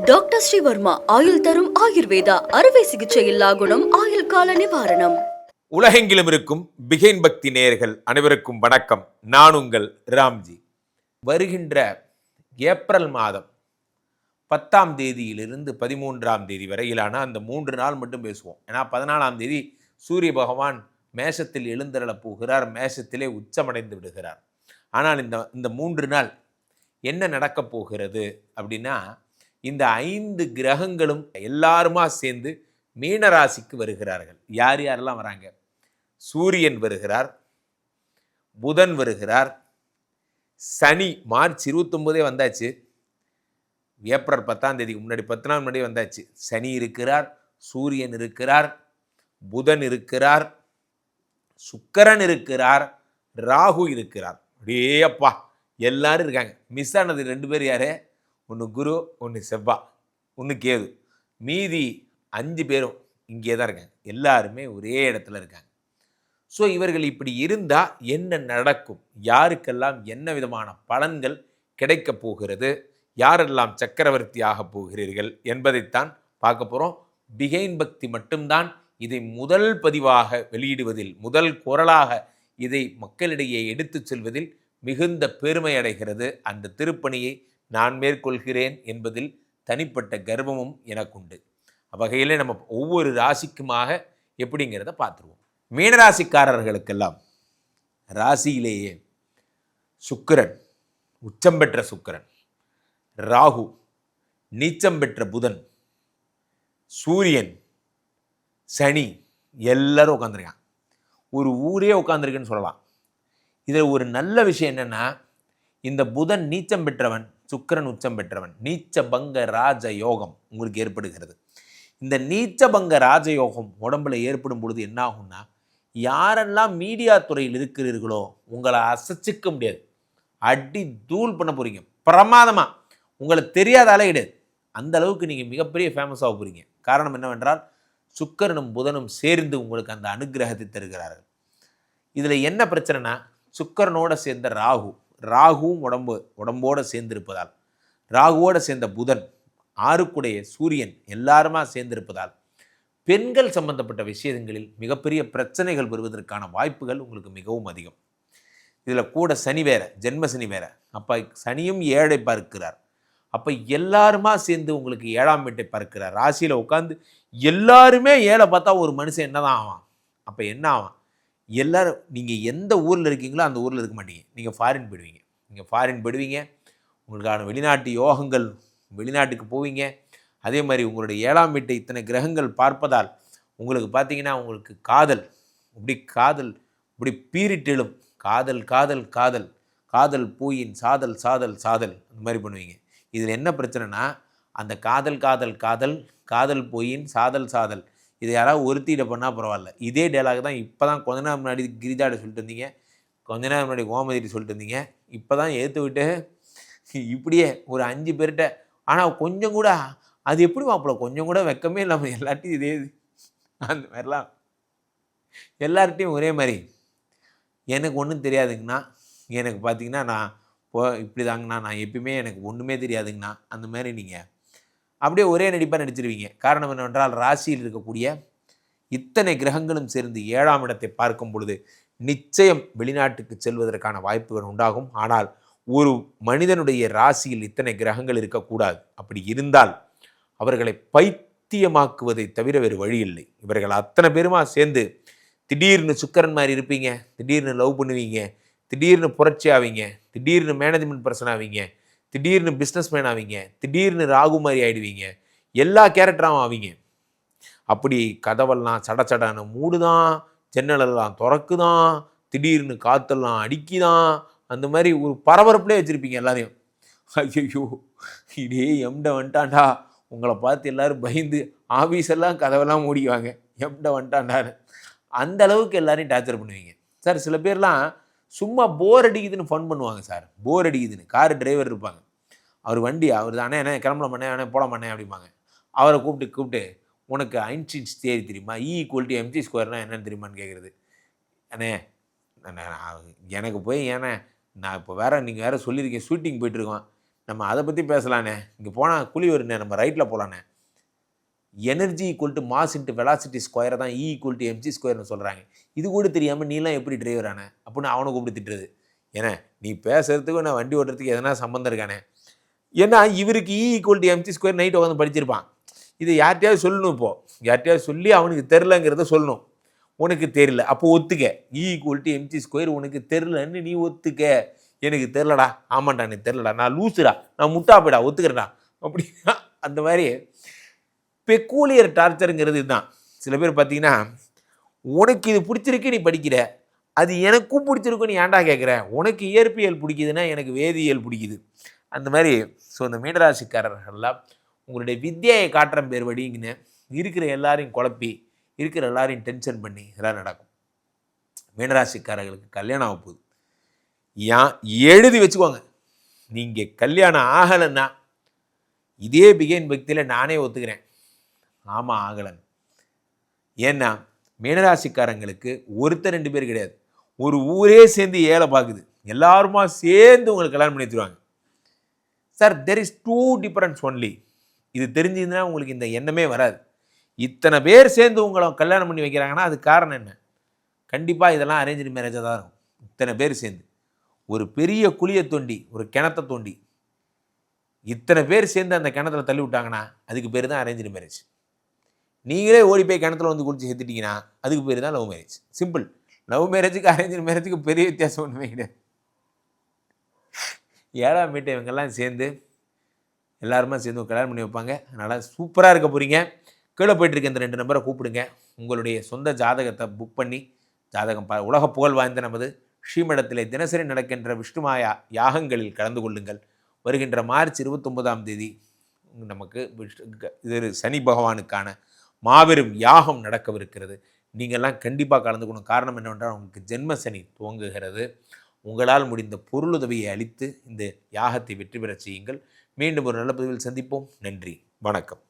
Doctor Sreevarma ஆயுள் தரும் ஆயுர்வேதா அறுவை சிகிச்சை இல்லா குணம் ஆயுள் கால நிவாரணம். உலகெங்கிலும் இருக்கும் பிகைன் பக்தி நேயர்கள் அனைவருக்கும் வணக்கம். நான் உங்கள் ராம்ஜி. வருகின்ற ஏப்ரல் மாதம் 10ஆம் தேதியிலிருந்து 13ஆம் தேதி வரையிலான அந்த 3 நாள் மட்டும் பேசுவோம். ஏன்னா 14ஆம் தேதி சூரிய பகவான் மேஷத்தில் எழுந்தருளப் போகிறார், மேஷத்திலே உச்சமடைந்து விடுகிறார். ஆனால் இந்த 3 நாள் என்ன நடக்கப் போகிறது அப்படின்னா, இந்த 5 கிரகங்களும் எல்லாருமா சேர்ந்து மீனராசிக்கு வருகிறார்கள். யார் யாரெல்லாம் வராங்க? சூரியன் வருகிறார், புதன் வருகிறார், சனி மார்ச் 29 வந்தாச்சு, ஏப்ரல் 10ஆம் தேதிக்கு முன்னாடி 10 நாள் முன்னாடி வந்தாச்சு. சனி இருக்கிறார், சூரியன் இருக்கிறார், புதன் இருக்கிறார், சுக்கிரன் இருக்கிறார், ராகு இருக்கிறார். அப்படியே அப்பா எல்லாரும் இருக்காங்க. மிஸ் ஆனது 2 பேர் யாரு? ஒன்று குரு, ஒன்று செவ்வாய், ஒன்று கேது. மீதி 5 பேரும் இங்கே தான் இருக்காங்க. எல்லாருமே ஒரே இடத்துல இருக்காங்க. ஸோ இவர்கள் இப்படி இருந்தால் என்ன நடக்கும்? யாருக்கெல்லாம் என்ன விதமான பலன்கள் கிடைக்கப் போகிறது? யாரெல்லாம் சக்கரவர்த்தி ஆகப் போகிறீர்கள் என்பதைத்தான் பார்க்க போகிறோம். பிகைன் பக்தி மட்டும்தான் இதை முதல் பதிவாக வெளியிடுவதில், முதல் குரலாக இதை மக்களிடையே எடுத்து செல்வதில் மிகுந்த பெருமை அடைகிறது. அந்த திருப்பணியை நான் மேற்கொள்கிறேன் என்பதில் தனிப்பட்ட கர்வமும் எனக்குண்டு. வகையில் நம்ம ஒவ்வொரு ராசிக்குமாக எப்படிங்கிறத பார்த்துருவோம். மீனராசிக்காரர்களுக்கெல்லாம் ராசியிலேயே சுக்கிரன், உச்சம் பெற்ற சுக்கிரன், ராகு, நீச்சம் பெற்ற புதன், சூரியன், சனி எல்லாரும் உட்காந்துருக்கான். ஒரு ஊரே உட்காந்துருக்குன்னு சொல்லலாம். இதில் ஒரு நல்ல விஷயம் என்னென்னா, இந்த புதன் நீச்சம் பெற்றவன், சுக்கிரன் உச்சம் பெற்றவன், நீச்ச பங்க ராஜ யோகம் உங்களுக்கு ஏற்படுகிறது. இந்த நீச்ச பங்க ராஜயோகம் உடம்புல ஏற்படும் பொழுது என்ன ஆகும்னா, யாரெல்லாம் மீடியா துறையில் இருக்கிறீர்களோ உங்களை அசைச்சிக்க முடியாது. அடி தூள் பண்ண போகிறீங்க பிரமாதமாக. உங்களை தெரியாதாலே கிடையாது. அந்த அளவுக்கு நீங்கள் மிகப்பெரிய ஃபேமஸாக போகிறீங்க. காரணம் என்னவென்றால், சுக்கிரனும் புதனும் சேர்ந்து உங்களுக்கு அந்த அனுகிரகத்தை தருகிறார்கள். இதில் என்ன பிரச்சனைனா, சுக்கிரனோட சேர்ந்த ராகுவும் உடம்போடு சேர்ந்திருப்பதால், ராகுவோடு சேர்ந்த புதன், ஆறுக்குடைய சூரியன் எல்லாருமா சேர்ந்திருப்பதால் பெண்கள் சம்பந்தப்பட்ட விஷயங்களில் மிகப்பெரிய பிரச்சனைகள் வருவதற்கான வாய்ப்புகள் உங்களுக்கு மிகவும் அதிகம். இதில் கூட சனி வேற, ஜென்ம சனி வேற. அப்போ சனியும் 7ஐ பார்க்கிறார். அப்போ எல்லாருமா சேர்ந்து உங்களுக்கு 7ஆம் வீட்டை பார்க்கிறார். ராசியில் உட்காந்து எல்லாருமே 7 பார்த்தா ஒரு மனுஷன் என்ன தான் ஆவான்? அப்போ என்ன ஆவான்? எல்லோரும் நீங்கள் எந்த ஊரில் இருக்கீங்களோ அந்த ஊரில் இருக்க மாட்டீங்க. நீங்கள் ஃபாரின் போயிடுவீங்க. உங்களுக்கான வெளிநாட்டு யோகங்கள், வெளிநாட்டுக்கு போவீங்க. அதே மாதிரி உங்களுடைய 7ஆம் வீட்டை இத்தனை கிரகங்கள் பார்ப்பதால் உங்களுக்கு பார்த்தீங்கன்னா, உங்களுக்கு காதல் இப்படி பீரிட்டெழும். காதல் பூயின் சாதல் அந்த மாதிரி பண்ணுவீங்க. இதில் என்ன பிரச்சனைனா, அந்த காதல் போயின் சாதல் இது யாராவது ஒருத்திட பண்ணால் பரவாயில்ல. இதே டைலாக் தான் இப்போ தான் கொஞ்ச நேரம் முன்னாடி கிரிஜாட சொல்லிட்டு இருந்தீங்க, கொஞ்ச நேரம் முன்னாடி கோமதிட்டு சொல்லிட்டு இருந்தீங்க. இப்போ தான் ஏற்று விட்டு இப்படியே ஒரு 5 பேர்கிட்ட. ஆனால் கொஞ்சம் கூட அது எப்படி மாப்பிள்ள, கொஞ்சம் கூட வெக்கமே இல்லாமல் எல்லாத்தையும் இதே அந்த மாதிரிலாம் எல்லார்ட்டையும் ஒரே மாதிரி. எனக்கு ஒன்றும் தெரியாதுங்கண்ணா, எனக்கு பார்த்தீங்கன்னா நான் இப்படி தாங்கண்ணா, நான் எப்பயுமே எனக்கு ஒன்றுமே தெரியாதுங்கண்ணா, அந்த மாதிரி நீங்கள் அப்படியே ஒரே நடிப்பாக நடிச்சிருவீங்க. காரணம் என்னவென்றால், ராசியில் இருக்கக்கூடிய இத்தனை கிரகங்களும் சேர்ந்து 7ஆம் இடத்தை பார்க்கும் பொழுது நிச்சயம் வெளிநாட்டுக்கு செல்வதற்கான வாய்ப்புகள் உண்டாகும். ஆனால் ஒரு மனிதனுடைய ராசியில் இத்தனை கிரகங்கள் இருக்கக்கூடாது. அப்படி இருந்தால் அவர்களை பைத்தியமாக்குவதை தவிர வேறு வழி இல்லை. இவர்கள் அத்தனை பேருமா சேர்ந்து திடீர்னு சுக்கிரன் மாதிரி இருப்பீங்க, திடீர்னு லவ் பண்ணுவீங்க, திடீர்னு புரட்சி ஆவீங்க, திடீர்னு மேனேஜ்மெண்ட் பர்சன் ஆவீங்க, திடீர்னு பிஸ்னஸ் மேன் ஆவீங்க, திடீர்னு ராகு மாதிரி ஆகிடுவீங்க, எல்லா கேரக்டராகவும் ஆவீங்க. அப்படி கதவெல்லாம் சடச்சடான மூடுதான், ஜன்னலெல்லாம் திறக்குதான், திடீர்னு காற்றெல்லாம் அடிக்குதான், அந்த மாதிரி ஒரு பரபரப்புலேயே வச்சுருப்பீங்க எல்லாரையும். ஐயோ இதே எம்ட வந்துட்டான்டா, உங்களை பார்த்து எல்லோரும் பயந்து ஆஃபீஸெல்லாம் கதவெல்லாம் மூடிக்குவாங்க, எம்ட வந்துட்டான்டான்னு. அந்த அளவுக்கு எல்லாரையும் டார்ச்சர் பண்ணுவீங்க சார். சில பேர்லாம் சும்மா போர் அடிக்குதுன்னு ஃபன் பண்ணுவாங்க சார். போர் அடிக்குதுன்னு கார் டிரைவர் இருப்பாங்க, அவர் வண்டி அவர் தானே என்ன கிளம்பல பண்ணேன் போட மாட்டேன் அப்படிம்பாங்க. அவரை கூப்பிட்டு உனக்கு ஐன்ஸ்டீன்ஸ் தியரி தெரியுமா, E=mc² என்னன்னு தெரியுமான்னு கேட்குறது. அண்ணே எனக்கு போய் ஏன்னா நான் இப்போ நீங்கள் வேறு சொல்லியிருக்கேன், ஷூட்டிங் போயிட்டுருக்கோம், நம்ம அதை பற்றி பேசலானே. இங்கே போனால் குழி வருண்ணே, நம்ம ரைட்டில் போகலானே. Energy equal to mass into velocity ஸ்கொயரை தான் ஈக்குவல் டு எம்ஜி ஸ்கொயர்னு சொல்கிறாங்க. இது கூட தெரியாமல் நீலாம் எப்படி டிரைவர் ஆன அப்படின்னு அவனை கூப்பிட்டு திட்டுறது. ஏன்னா நீ பேசுறதுக்கும் நான் வண்டி ஓட்டுறதுக்கு எதனா சம்மந்தம் இருக்கானே. ஏன்னா இவருக்கு equal to MG square night உட்காந்து படிச்சிருப்பான். இதை யார்கிட்டயாவது சொல்லணும். இப்போது யார்கிட்டயாவது சொல்லி அவனுக்கு தெரிலங்கிறத சொல்லணும். உனக்கு தெரியல, அப்போ ஒத்துக்க. ஈக்குவல் டு எம்ஜி ஸ்கொயர் உனக்கு தெரிலன்னு நீ ஒத்துக்க. எனக்கு தெரிலடா, ஆமாண்டா எனக்கு தெரிலடா, நான் லூசுடா, நான் முட்டா போய்டா, ஒத்துக்கிறேன்டா அப்படின்னா அந்த மாதிரி பெக்கூலியர் டார்ச்சருங்கிறது இதுதான். சில பேர் பார்த்தீங்கன்னா உனக்கு இது பிடிச்சிருக்கு நீ படிக்கிற, அது எனக்கும் பிடிச்சிருக்கும் நீ ஏன்டா கேட்குற, உனக்கு இயற்பியல் பிடிக்குதுன்னா எனக்கு வேதியியல் பிடிக்குது. அந்த மாதிரி இந்த மீனராசிக்காரர்கள்லாம் உங்களுடைய வித்தியாயை காட்டுற பேர் வடிங்கன்னு இருக்கிற எல்லாரையும் குழப்பி இருக்கிற எல்லாரையும் டென்ஷன் பண்ணி இதெல்லாம் நடக்கும். மீனராசிக்காரர்களுக்கு கல்யாணம் ஆக போகுது. எழுதி வச்சுக்கோங்க. நீங்கள் கல்யாணம் ஆகலைன்னா இதே பிகைன் பக்தியில் நானே ஒத்துக்கிறேன், ஆமாம் ஆகலன். ஏன்னா மீனராசிக்காரங்களுக்கு ஒருத்தர் 2 பேர் கிடையாது, ஒரு ஊரே சேர்ந்து ஏழை பார்க்குது. எல்லாருமா சேர்ந்து உங்களுக்கு கல்யாணம் பண்ணி வச்சுருவாங்க. Sir there is 2 difference only. இது தெரிஞ்சுதுன்னா உங்களுக்கு இந்த எண்ணமே வராது. இத்தனை பேர் சேர்ந்து உங்களை கல்யாணம் பண்ணி வைக்கிறாங்கன்னா அது காரணம் என்ன? கண்டிப்பாக இதெல்லாம் அரேஞ்சு மேரேஜாக தான் இருக்கும். இத்தனை பேர் சேர்ந்து ஒரு பெரிய குழியை தோண்டி ஒரு கிணத்தை தோண்டி இத்தனை பேர் சேர்ந்து அந்த கிணத்துல தள்ளி விட்டாங்கன்னா அதுக்கு பேர் தான் அரேஞ்சு மேரேஜ். நீங்களே ஓடி போய் கிணத்துல வந்து குளிச்சு செத்துட்டீங்கன்னா அதுக்கு பேர் தான் லவ் மேரேஜ். சிம்பிள். லவ் மேரேஜுக்கு அரேஞ்சு மேரேஜுக்கு பெரிய வித்தியாசம் ஒன்றுமே கிடையாது. 7ஆம் வீட்டை இவங்கெல்லாம் சேர்ந்து எல்லாருமே சேர்ந்து கல்யாணம் பண்ணி வைப்பாங்க. அதனால் சூப்பராக இருக்க போகிறீங்க. கீழே போய்ட்டுருக்க இந்த 2 நம்பரை கூப்பிடுங்க. உங்களுடைய சொந்த ஜாதகத்தை புக் பண்ணி ஜாதகம் உலக புகழ் வாய்ந்த நமது ஸ்ரீமடத்திலே தினசரி நடக்கின்ற விஷ்ணுமாயா யாகங்களில் கலந்து கொள்ளுங்கள். வருகின்ற மார்ச் 29ஆம் தேதி நமக்கு இது சனி பகவானுக்கான மாபெரும் யாகம் நடக்கவிருக்கிறது. நீங்கள்லாம் கண்டிப்பாக கலந்துக்கணும். காரணம் என்னவென்றால் உங்களுக்கு ஜென்ம சனி துவங்குகிறது. உங்களால் முடிந்த பொருளுதவியை அளித்து இந்த யாகத்தை வெற்றி பெறச் செய்யுங்கள். மீண்டும் ஒரு நல்ல பதிவில் சந்திப்போம். நன்றி, வணக்கம்.